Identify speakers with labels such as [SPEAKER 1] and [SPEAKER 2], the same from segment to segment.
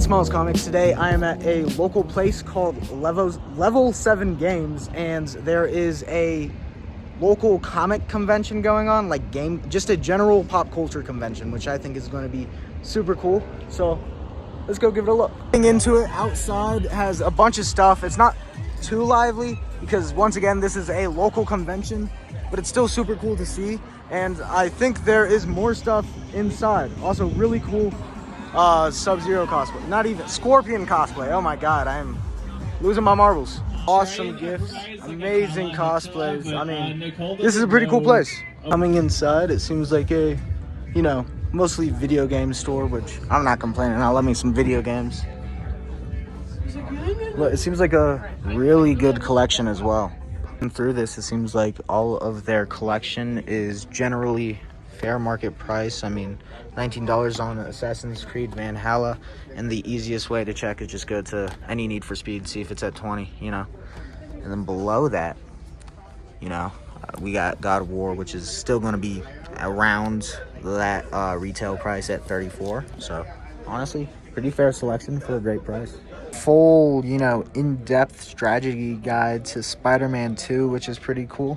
[SPEAKER 1] Smalls Comics. Today I am at a local place called Level 7 Games, and there is a local comic convention going on, like just a general pop culture convention, which I think is going to be super cool. So let's go give it a look. Getting into it, outside has a bunch of stuff. It's not too lively because once again this is a local convention, but it's still super cool to see. And I think there is more stuff inside. Also really cool Sub-Zero cosplay, not even Scorpion cosplay. Oh my god, I am losing my marbles. Awesome gifts, amazing cosplays. I mean, this is a pretty cool place. Coming inside, it seems like a, mostly video game store, which I'm not complaining. I love me some video games. But it seems like a really good collection as well. And through this, it seems like all of their collection is generally fair market price. I mean, $19 on Assassin's Creed Valhalla, and the easiest way to check is just go to any Need for Speed, see if it's at 20, and then below that, we got God of War, which is still going to be around that retail price at 34. So honestly, pretty fair selection for a great price. Full, in-depth strategy guide to Spider-Man 2, which is pretty cool.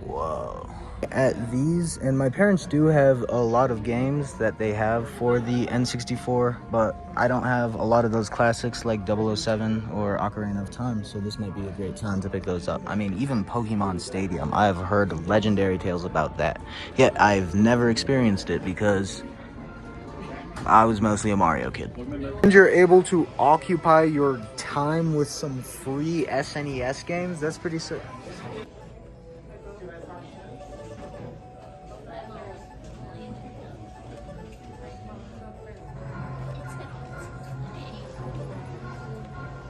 [SPEAKER 1] Whoa. At these, and my parents do have a lot of games that they have for the N64, but I don't have a lot of those classics like 007 or Ocarina of Time, so this might be a great time to pick those up. I mean, even Pokemon Stadium, I've heard legendary tales about that, yet I've never experienced it because I was mostly a Mario kid. And you're able to occupy your time with some free SNES games. That's pretty sick.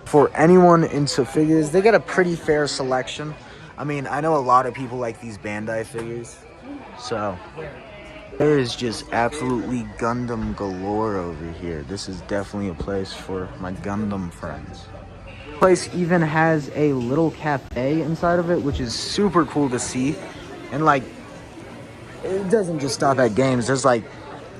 [SPEAKER 1] For anyone into figures, they got a pretty fair selection. I mean, I know a lot of people like these Bandai figures, so there is just absolutely Gundam galore over here. This is definitely a place for my Gundam friends. The place even has a little cafe inside of it, which is super cool to see. And like, it doesn't just stop at games. There's like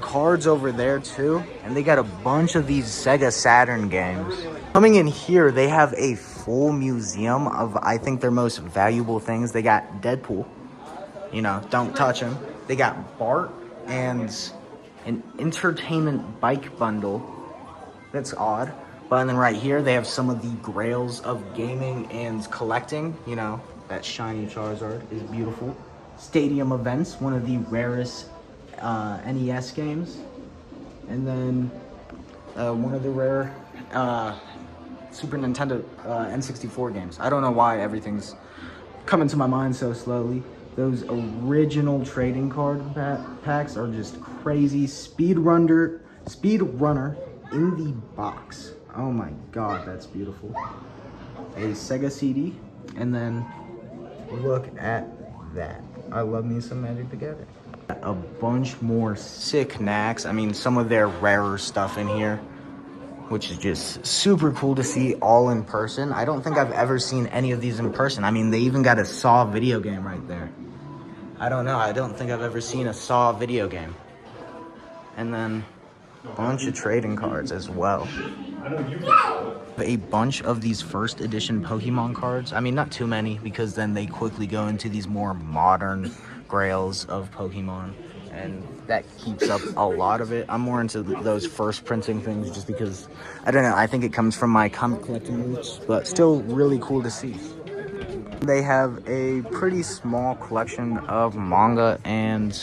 [SPEAKER 1] cards over there too, and they got a bunch of these Sega Saturn games. Coming in here, they have a full museum of, I think, their most valuable things. They got Deadpool, don't touch him. They got Bart and an entertainment bike bundle. That's odd. But then right here, they have some of the grails of gaming and collecting. That shiny Charizard is beautiful. Stadium Events, one of the rarest NES games. And then one of the rare Super Nintendo N64 games. I don't know why everything's coming to my mind so slowly. Those original trading card packs are just crazy. Speed Runner in the box. Oh my god, that's beautiful. A Sega CD, and then look at that. I love me some Magic the Gathering. A bunch more sick knacks. I mean, some of their rarer stuff in here, which is just super cool to see all in person. I don't think I've ever seen any of these in person. I mean, they even got a Saw video game right there. I don't know. I don't think I've ever seen a Saw video game. And then a bunch of trading cards as well. A bunch of these first edition Pokemon cards. I mean, not too many, because then they quickly go into these more modern grails of Pokemon, and that keeps up a lot of it. I'm more into those first printing things just because, I don't know, I think it comes from my comic collecting roots, but still really cool to see. They have a pretty small collection of manga and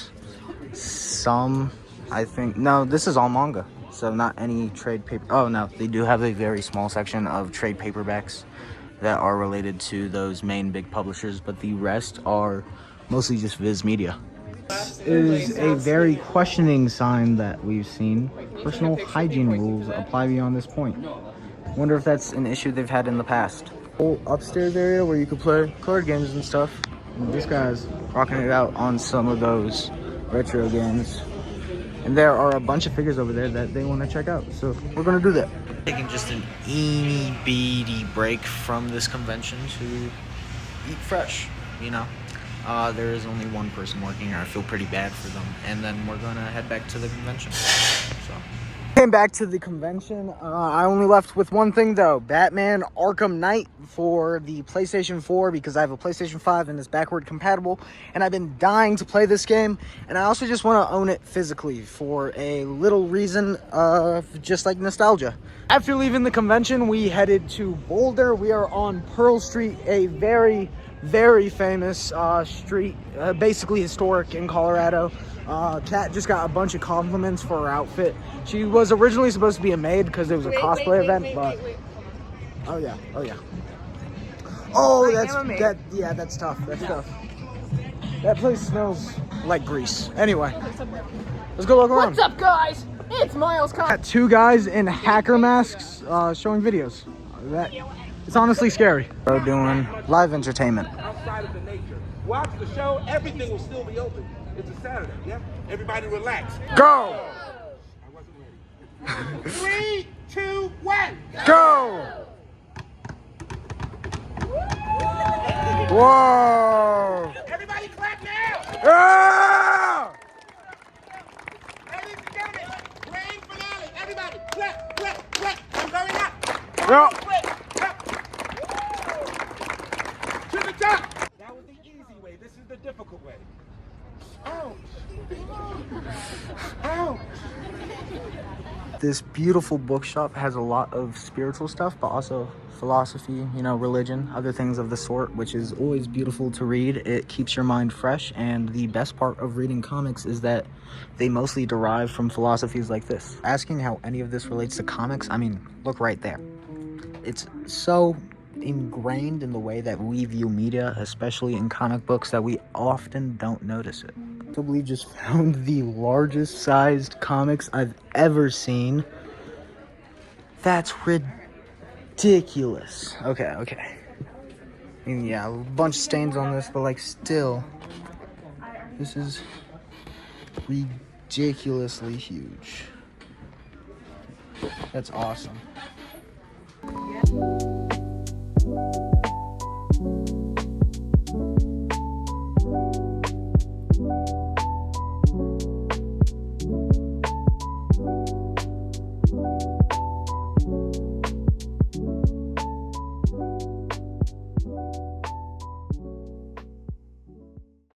[SPEAKER 1] some, I think, no, this is all manga, so not any trade paper. Oh no, they do have a very small section of trade paperbacks that are related to those main big publishers, but the rest are mostly just Viz Media. This is a very questioning sign that we've seen. Personal hygiene rules apply beyond this point. Wonder if that's an issue they've had in the past. Whole upstairs area where you could play card games and stuff. And this guy's rocking it out on some of those retro games. And there are a bunch of figures over there that they want to check out. So we're going to do that. Taking just an eeny-beady break from this convention to eat fresh, There is only one person working here. I feel pretty bad for them. And then we're going to head back to the convention. So Came back to the convention. I only left with one thing though: Batman Arkham Knight for the PlayStation 4, because I have a PlayStation 5 and it's backward compatible, and I've been dying to play this game. And I also just want to own it physically for a little reason of just like nostalgia. After leaving the convention, we headed to Boulder. We are on Pearl Street, a very, very famous street, basically historic in Colorado. Kat just got a bunch of compliments for her outfit. She was originally supposed to be a maid because it was a cosplay event, but oh yeah. Oh, that's tough. That's tough. That place smells like grease. Anyway, let's go look around.
[SPEAKER 2] What's up, guys? It's Miles.
[SPEAKER 1] Got two guys in hacker masks showing videos. It's honestly scary. We're doing live entertainment.
[SPEAKER 3] Outside of the nature. Watch the show, everything will still be open. It's a Saturday, yeah? Everybody relax.
[SPEAKER 1] Go!
[SPEAKER 3] I wasn't ready. 3, 2, 1.
[SPEAKER 1] Go! Whoa!
[SPEAKER 3] Everybody clap now!
[SPEAKER 1] Ah!
[SPEAKER 3] Ladies and gentlemen, grand finale. Everybody, clap, clap, clap. I'm going up.
[SPEAKER 1] Go!
[SPEAKER 3] Quick, up. To the top. That was the easy way. This is the difficult way. Oh. Oh.
[SPEAKER 1] This beautiful bookshop has a lot of spiritual stuff, but also philosophy, religion, other things of the sort, which is always beautiful to read. It keeps your mind fresh, and the best part of reading comics is that they mostly derive from philosophies like this. Asking how any of this relates to comics, look right there. It's so ingrained in the way that we view media, especially in comic books, that we often don't notice it. I believe just found the largest sized comics I've ever seen. That's ridiculous. Okay. Yeah, a bunch of stains on this, but still, this is ridiculously huge. That's awesome.